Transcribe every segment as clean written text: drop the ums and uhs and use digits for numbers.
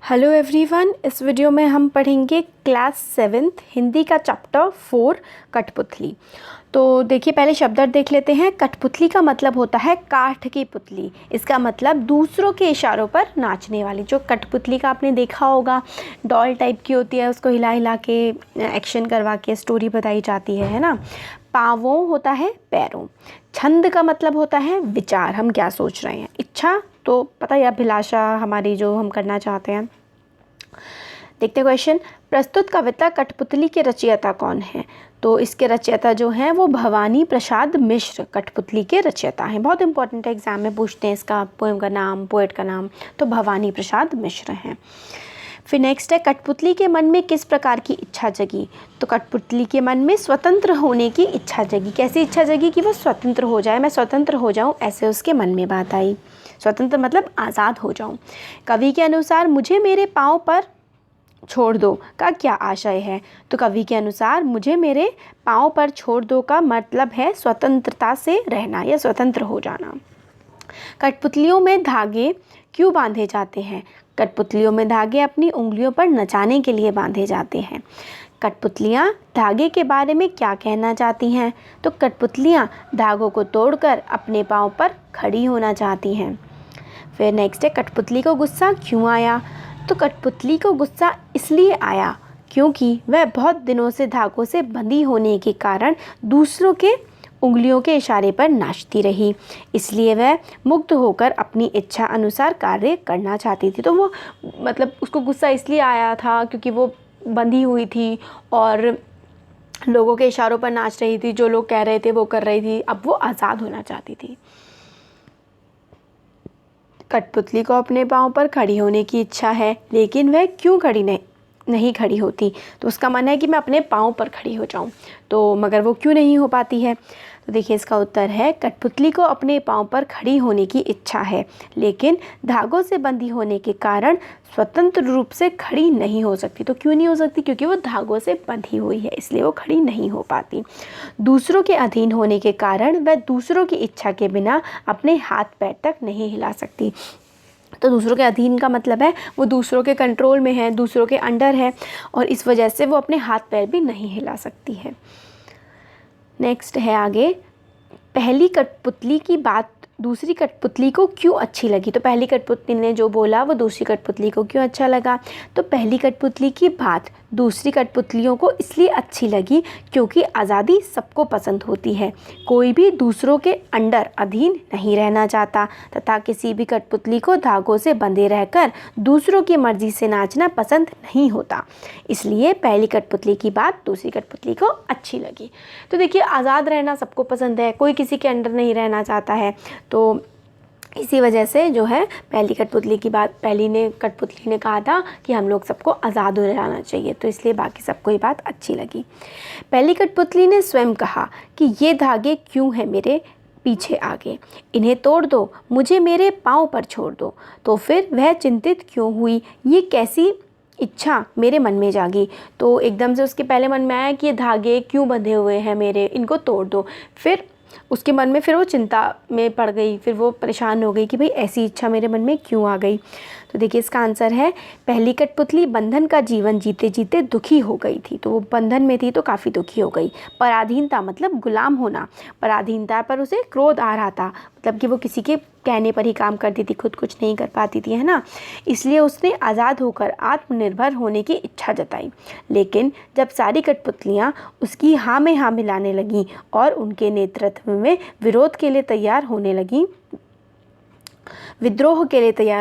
Hello everyone, इस video में हम पढ़ेंगे क्लास 7th हिंदी का चैप्टर 4 कठपुतली। तो देखिए, पहले शब्दार्थ देख लेते हैं। कठपुतली का मतलब होता है काठ की पुतली। इसका मतलब दूसरों के इशारों पर नाचने वाली। जो कठपुतली का आपने देखा होगा, डॉल टाइप की होती है, उसको हिला हिला के एक्शन करवा के स्टोरी बताई जाती है ना। पाँवों होता है पैरों। छंद का मतलब होता है विचार, हम क्या सोच रहे हैं। इच्छा तो पता है, अभिलाषा हमारी जो हम करना चाहते हैं। देखते हैं क्वेश्चन। प्रस्तुत कविता कठपुतली के रचयिता कौन है? तो इसके रचयिता जो हैं वो भवानी प्रसाद मिश्र कठपुतली के रचयिता हैं। बहुत इंपॉर्टेंट है, एग्जाम में पूछते हैं इसका पोएम का नाम, पोएट का नाम। तो भवानी प्रसाद मिश्र हैं। फिर नेक्स्ट है, कठपुतली के मन में किस प्रकार की इच्छा जगी? तो कठपुतली के मन में स्वतंत्र होने की इच्छा जगी। कैसी इच्छा जगी कि वो स्वतंत्र हो जाए, मैं स्वतंत्र हो जाऊं, ऐसे उसके मन में बात आई। स्वतंत्र मतलब आज़ाद हो जाऊं। कवि के अनुसार मुझे मेरे पाँव पर छोड़ दो का क्या आशय है? तो कवि के अनुसार मुझे मेरे पाँव पर छोड़ दो का मतलब है स्वतंत्रता से रहना या स्वतंत्र हो जाना। कठपुतलियों में धागे क्यों बांधे जाते हैं? कठपुतलियों में धागे अपनी उंगलियों पर नचाने के लिए बांधे जाते हैं। कठपुतलियाँ धागे के बारे में क्या कहना चाहती हैं? तो कठपुतलियाँ धागों को तोड़कर अपने पाँव पर खड़ी होना चाहती हैं। फिर नेक्स्ट है, कठपुतली को गुस्सा क्यों आया? तो कठपुतली को गुस्सा इसलिए आया क्योंकि वह बहुत दिनों से धागों से बंधी होने के कारण दूसरों के उंगलियों के इशारे पर नाचती रही, इसलिए वह मुक्त होकर अपनी इच्छा अनुसार कार्य करना चाहती थी। तो वो मतलब उसको गुस्सा इसलिए आया था क्योंकि वो बंधी हुई थी और लोगों के इशारों पर नाच रही थी, जो लोग कह रहे थे वो कर रही थी। अब वो आज़ाद होना चाहती थी। कठपुतली को अपने पाँव पर खड़ी होने की इच्छा है, लेकिन वह क्यों खड़ी नहीं खड़ी होती? तो उसका मन है कि मैं अपने पाँव पर खड़ी हो जाऊं, तो मगर वो क्यों नहीं हो पाती है? तो देखिए, इसका उत्तर है, कठपुतली को अपने पाँव पर खड़ी होने की इच्छा है, लेकिन धागों से बंधी होने के कारण स्वतंत्र रूप से खड़ी नहीं हो सकती। तो क्यों नहीं हो सकती? क्योंकि वो धागों से बंधी हुई है, इसलिए वो खड़ी नहीं हो पाती। दूसरों के अधीन होने के कारण वह दूसरों की इच्छा के बिना अपने हाथ पैर तक नहीं हिला सकती। तो दूसरों के अधीन का मतलब है वो दूसरों के कंट्रोल में है, दूसरों के अंडर है, और इस वजह से वो अपने हाथ पैर भी नहीं हिला सकती है। नेक्स्ट है आगे, पहली कठपुतली की बात दूसरी कठपुतली को क्यों अच्छी लगी? तो पहली कठपुतली ने जो बोला वो दूसरी कठपुतली को क्यों अच्छा लगा? तो पहली कठपुतली की बात दूसरी कठपुतलियों को इसलिए अच्छी लगी क्योंकि आज़ादी सबको पसंद होती है। कोई भी दूसरों के अंडर अधीन नहीं रहना चाहता तथा किसी भी कठपुतली को धागों से बंधे रहकर दूसरों की मर्जी से नाचना पसंद नहीं होता। इसलिए पहली कठपुतली की बात दूसरी कठपुतली को अच्छी लगी। तो देखिए, आज़ाद रहना सबको पसंद है, कोई किसी के अंडर नहीं रहना चाहता है। तो इसी वजह से जो है पहली कठपुतली ने कहा था कि हम लोग सबको आज़ाद हो रहना चाहिए, तो इसलिए बाकी सबको ये बात अच्छी लगी। पहली कठपुतली ने स्वयं कहा कि ये धागे क्यों हैं मेरे पीछे आगे, इन्हें तोड़ दो, मुझे मेरे पाँव पर छोड़ दो। तो फिर वह चिंतित क्यों हुई, ये कैसी इच्छा मेरे मन में जागी? तो एकदम से उसके पहले मन में आया कि ये धागे क्यों बंधे हुए हैं मेरे, इनको तोड़ दो। फिर उसके मन में फिर वो चिंता में पड़ गई, फिर वो परेशान हो गई कि भाई ऐसी इच्छा मेरे मन में क्यों आ गई। तो देखिए, इसका आंसर है, पहली कठपुतली बंधन का जीवन जीते जीते दुखी हो गई थी। तो वो बंधन में थी तो काफ़ी दुखी हो गई। पराधीनता मतलब गुलाम होना, पराधीनता पर उसे क्रोध आ रहा था, मतलब कि वो किसी के कहने पर ही काम करती थी, खुद कुछ नहीं कर पाती थी, है ना। इसलिए उसने आज़ाद होकर आत्मनिर्भर होने की इच्छा जताई। लेकिन जब सारी कठपुतलियाँ उसकी हाँ में हाँ मिलाने लगीं और उनके नेतृत्व में विद्रोह के लिए तैयार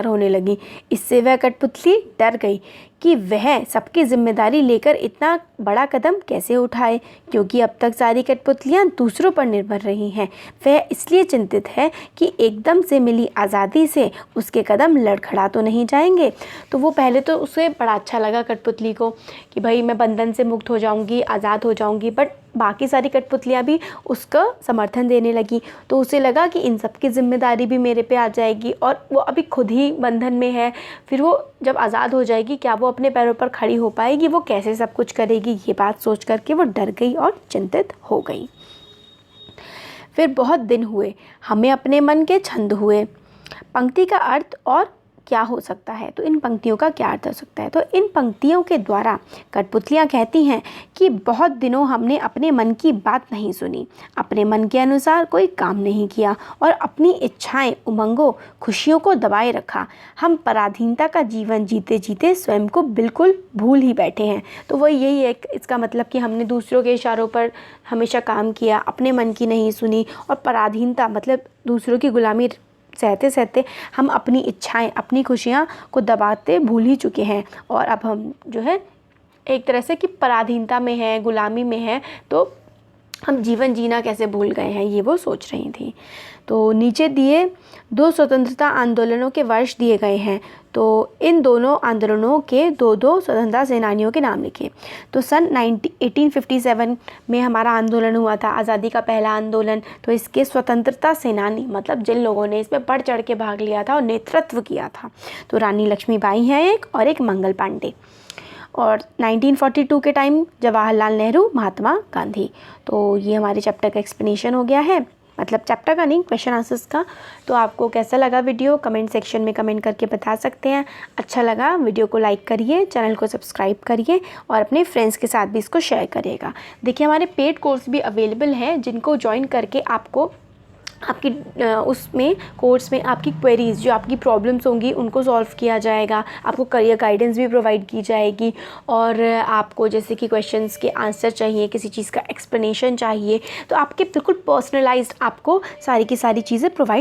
होने लगी, इससे वह कठपुतली डर गई कि वह सबकी जिम्मेदारी लेकर इतना बड़ा कदम कैसे उठाए, क्योंकि अब तक सारी कठपुतलियाँ दूसरों पर निर्भर रही हैं। वह इसलिए चिंतित है कि एकदम से मिली आज़ादी से उसके कदम लड़खड़ा तो नहीं जाएंगे। तो वो पहले तो उसे बड़ा अच्छा लगा कठपुतली को कि भाई मैं बंधन से मुक्त हो जाऊंगी, आज़ाद हो जाऊंगी, बट बाकी सारी कठपुतलियाँ भी उसका समर्थन देने लगी। तो उसे लगा कि इन सब की जिम्मेदारी भी मेरे पे आ जाएगी और वो अभी खुद ही बंधन में है, फिर वो जब आज़ाद हो जाएगी क्या वो अपने पैरों पर खड़ी हो पाएगी, वो कैसे सब कुछ करेगी? ये बात सोच करके वो डर गई और चिंतित हो गई। फिर बहुत दिन हुए, हमें अपने मन के छंद हुए। पंक्ति का अर्थ और क्या हो सकता है, तो इन पंक्तियों का क्या अर्थ हो सकता है। तो इन पंक्तियों के द्वारा कठपुतलियाँ कहती हैं कि बहुत दिनों हमने अपने मन की बात नहीं सुनी, अपने मन के अनुसार कोई काम नहीं किया और अपनी इच्छाएं, उमंगों, खुशियों को दबाए रखा। हम पराधीनता का जीवन जीते जीते स्वयं को बिल्कुल भूल ही बैठे हैं। तो वही यही है इसका मतलब कि हमने दूसरों के इशारों पर हमेशा काम किया, अपने मन की नहीं सुनी, और पराधीनता मतलब दूसरों की गुलामी सहते सहते हम अपनी इच्छाएं, अपनी खुशियां को दबाते भूल ही चुके हैं। और अब हम जो है एक तरह से कि पराधीनता में है, गुलामी में है, तो हम जीवन जीना कैसे भूल गए हैं, ये वो सोच रही थी। तो नीचे दिए 2 स्वतंत्रता आंदोलनों के वर्ष दिए गए हैं, तो इन दोनों आंदोलनों के 2 स्वतंत्रता सेनानियों के नाम लिखे। तो सन 1857 में हमारा आंदोलन हुआ था, आज़ादी का पहला आंदोलन। तो इसके स्वतंत्रता सेनानी मतलब जिन लोगों ने इसमें बढ़ चढ़ के भाग लिया था और नेतृत्व किया था, तो रानी लक्ष्मीबाई हैं एक, और एक मंगल पांडे। और 1942 के टाइम जवाहरलाल नेहरू, महात्मा गांधी। तो ये हमारे चैप्टर का एक्सप्लेनेशन हो गया है, मतलब चैप्टर का नहीं, क्वेश्चन आंसर्स का। तो आपको कैसा लगा वीडियो कमेंट सेक्शन में कमेंट करके बता सकते हैं। अच्छा लगा वीडियो को लाइक करिए, चैनल को सब्सक्राइब करिए और अपने फ्रेंड्स के साथ भी इसको शेयर करिएगा। देखिए हमारे पेड कोर्स भी अवेलेबल हैं, जिनको ज्वाइन करके आपको आपकी उसमें कोर्स में आपकी क्वेरीज़, जो आपकी प्रॉब्लम्स होंगी उनको सॉल्व किया जाएगा। आपको करियर गाइडेंस भी प्रोवाइड की जाएगी, और आपको जैसे कि क्वेश्चंस के आंसर चाहिए, किसी चीज़ का एक्सप्लेनेशन चाहिए, तो आपके बिल्कुल पर्सनलाइज्ड आपको सारी की सारी चीज़ें प्रोवाइड